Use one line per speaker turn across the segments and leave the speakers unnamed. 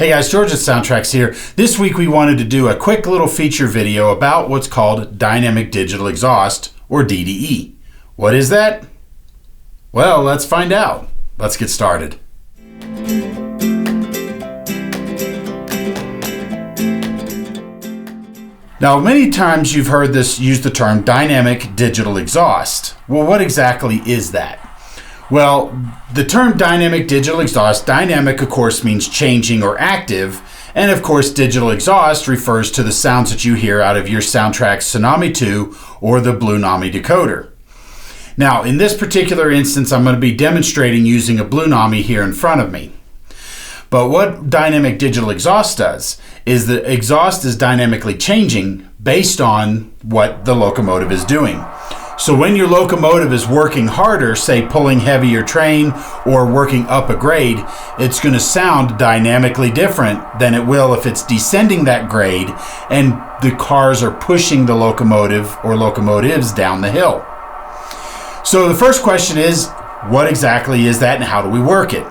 Hey guys, George at SoundTraxx here. This week we wanted to do a quick little feature video about what's called Dynamic Digital Exhaust, or DDE. What is that? Well, let's find out. Let's get started. Now, many times you've heard this use the term Dynamic Digital Exhaust. Well, what exactly is that? Well, the term Dynamic Digital Exhaust, dynamic of course means changing or active, and of course digital exhaust refers to the sounds that you hear out of your SoundTraxx Tsunami 2 or the Blunami decoder. Now, in this particular instance, I'm going to be demonstrating using a Blunami here in front of me. But what Dynamic Digital Exhaust does is the exhaust is dynamically changing based on what the locomotive is doing. So when your locomotive is working harder, say pulling heavier train or working up a grade, it's going to sound dynamically different than it will if it's descending that grade and the cars are pushing the locomotive or locomotives down the hill. So the first question is, what exactly is that and how do we work it?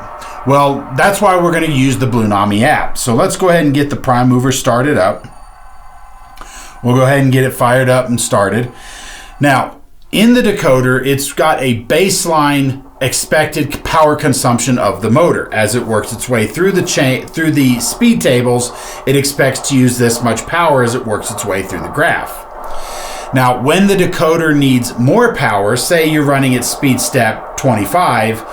Well, that's why we're going to use the Blunami app. So let's go ahead and get the prime mover started up. We'll go ahead and get it fired up and started. Now, in the decoder, it's got a baseline expected power consumption of the motor. As it works its way through through the speed tables, it expects to use this much power as it works its way through the graph. Now, when the decoder needs more power, say you're running at speed step 25,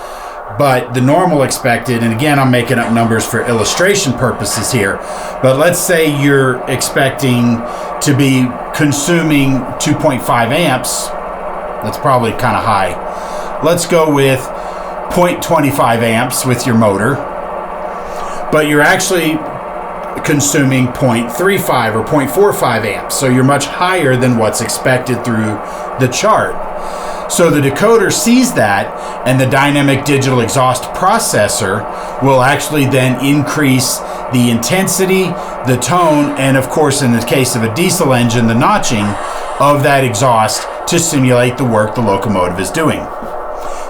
but the normal expected, and again, I'm making up numbers for illustration purposes here, but let's say you're expecting to be consuming 2.5 amps. That's probably kind of high. Let's go with 0.25 amps with your motor, but you're actually consuming 0.35 or 0.45 amps, so you're much higher than what's expected through the chart. So the decoder sees that, and the Dynamic Digital Exhaust processor will actually then increase the intensity, the tone, and of course in the case of a diesel engine, the notching of that exhaust to simulate the work the locomotive is doing.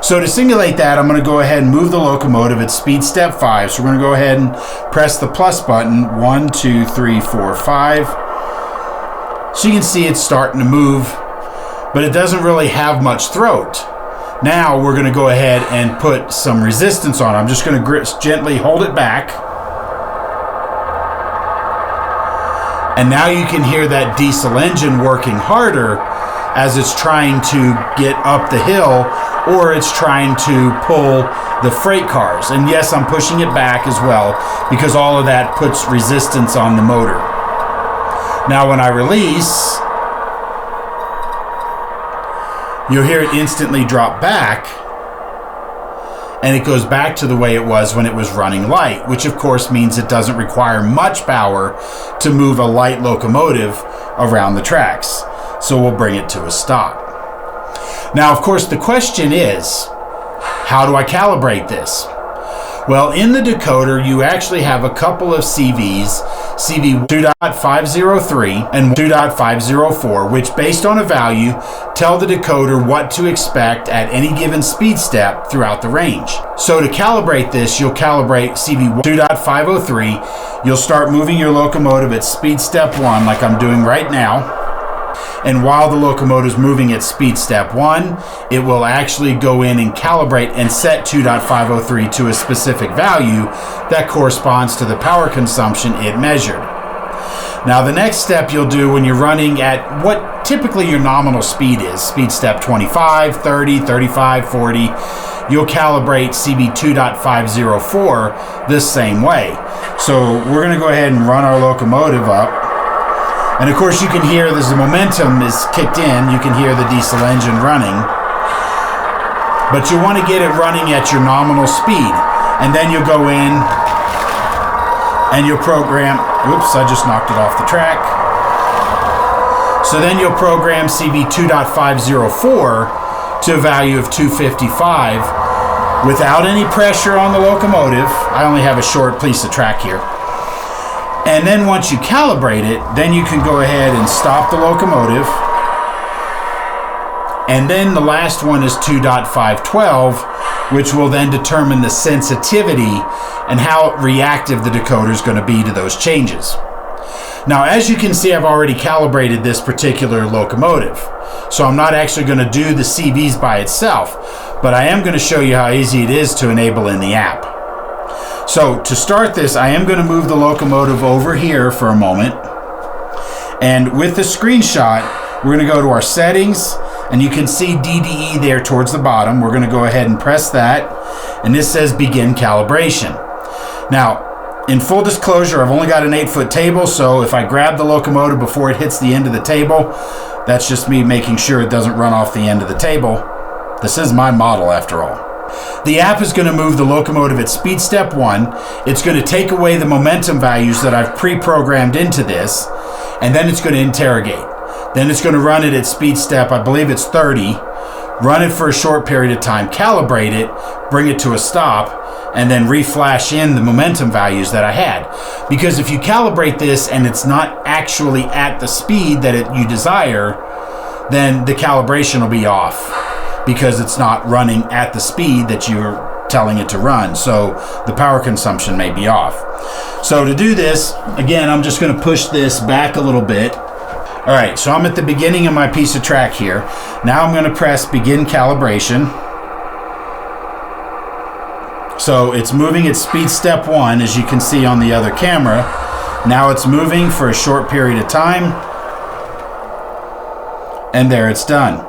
So to simulate that, I'm going to go ahead and move the locomotive at speed step 5. So we're going to go ahead and press the plus button, 1, 2, 3, 4, 5. So you can see it's starting to move, but it doesn't really have much throat. Now we're going to go ahead and put some resistance on it. I'm just going to gently hold it back. And now you can hear that diesel engine working harder as it's trying to get up the hill, or it's trying to pull the freight cars. And yes, I'm pushing it back as well because all of that puts resistance on the motor. Now when I release, you'll hear it instantly drop back, and it goes back to the way it was when it was running light, which of course means it doesn't require much power to move a light locomotive around the tracks. So we'll bring it to a stop. Now, of course, the question is, how do I calibrate this? Well, in the decoder, you actually have a couple of CVs, CV 2.503 and 2.504, which based on a value, tell the decoder what to expect at any given speed step throughout the range. So to calibrate this, you'll calibrate CV 2.503. You'll start moving your locomotive at speed step 1 like I'm doing right now. And while the locomotive is moving at speed step 1, it will actually go in and calibrate and set 2.503 to a specific value that corresponds to the power consumption it measured. Now the next step you'll do when you're running at what typically your nominal speed is, speed step 25, 30, 35, 40, you'll calibrate CB 2.504 this same way. So we're going to go ahead and run our locomotive up. And of course you can hear as the momentum is kicked in, you can hear the diesel engine running. But you want to get it running at your nominal speed. And then you'll go in and you'll program, oops, I just knocked it off the track. So then you'll program CV 2.504 to a value of 255 without any pressure on the locomotive. I only have a short piece of track here. And then once you calibrate it, then you can go ahead and stop the locomotive. And then the last one is 2.512, which will then determine the sensitivity and how reactive the decoder is going to be to those changes. Now, as you can see, I've already calibrated this particular locomotive. So I'm not actually going to do the CVs by itself, but I am going to show you how easy it is to enable in the app. So to start this, I am going to move the locomotive over here for a moment. And with the screenshot, we're going to go to our settings, and you can see DDE there towards the bottom. We're going to go ahead and press that, and this says begin calibration. Now, in full disclosure, I've only got an 8-foot table, so if I grab the locomotive before it hits the end of the table, that's just me making sure it doesn't run off the end of the table. This is my model after all. The app is going to move the locomotive at speed step 1. It's going to take away the momentum values that I've pre-programmed into this, and then it's going to interrogate. Then it's going to run it at speed step, I believe it's 30, run it for a short period of time, calibrate it, bring it to a stop, and then reflash in the momentum values that I had. Because if you calibrate this and it's not actually at the speed that you desire, then the calibration will be off because it's not running at the speed that you're telling it to run. So the power consumption may be off. So to do this, again, I'm just going to push this back a little bit. All right, so I'm at the beginning of my piece of track here. Now I'm going to press begin calibration. So it's moving at speed step 1, as you can see on the other camera. Now it's moving for a short period of time. And there it's done.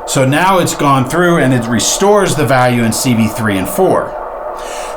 So now it's gone through and it restores the value in CV3 and 4.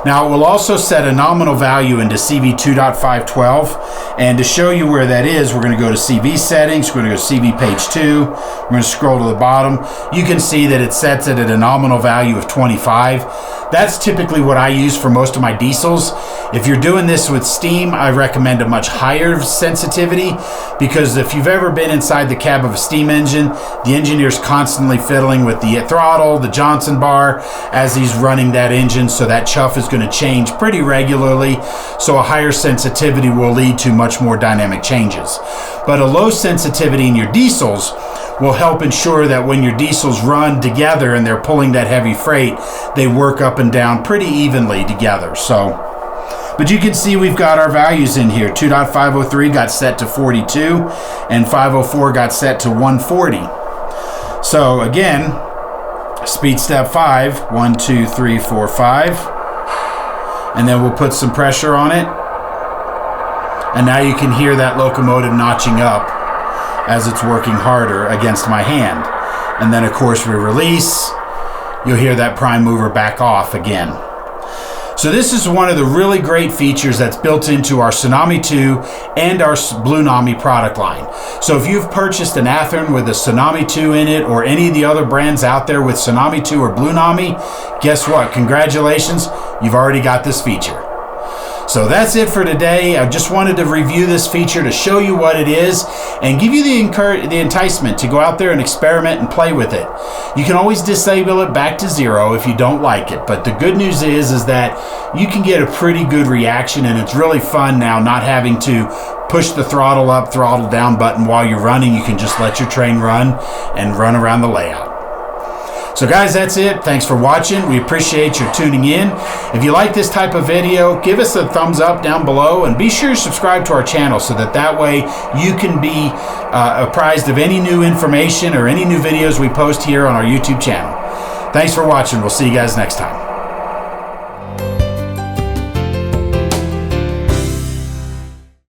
Now it will also set a nominal value into CV 2.512, and to show you where that is, we're going to go to CV settings, we're going to go to CV page 2, we're going to scroll to the bottom. You can see that it sets it at a nominal value of 25. That's typically what I use for most of my diesels. If you're doing this with steam, I recommend a much higher sensitivity, because if you've ever been inside the cab of a steam engine, the engineer's constantly fiddling with the throttle, the Johnson bar, as he's running that engine, so that chuff is going to change pretty regularly. So a higher sensitivity will lead to much more dynamic changes. But a low sensitivity in your diesels will help ensure that when your diesels run together and they're pulling that heavy freight, they work up and down pretty evenly together. But you can see we've got our values in here. 2.503 got set to 42 and 504 got set to 140. So again, speed step 5, 1, 2, 3, 4, 5. And then we'll put some pressure on it. And now you can hear that locomotive notching up as it's working harder against my hand. And then of course we release, you'll hear that prime mover back off again. So this is one of the really great features that's built into our Tsunami 2 and our Blunami product line. So if you've purchased an Athearn with a Tsunami 2 in it, or any of the other brands out there with Tsunami 2 or Blunami, guess what? Congratulations, you've already got this feature. So that's it for today. I just wanted to review this feature to show you what it is and give you the enticement to go out there and experiment and play with it. You can always disable it back to 0 if you don't like it, but the good news is that you can get a pretty good reaction, and it's really fun now not having to push the throttle up, throttle down button while you're running. You can just let your train run and run around the layout. So guys, that's it. Thanks for watching. We appreciate your tuning in. If you like this type of video, give us a thumbs up down below, and be sure to subscribe to our channel so that way you can be apprised of any new information or any new videos we post here on our YouTube channel. Thanks for watching. We'll see you guys next time.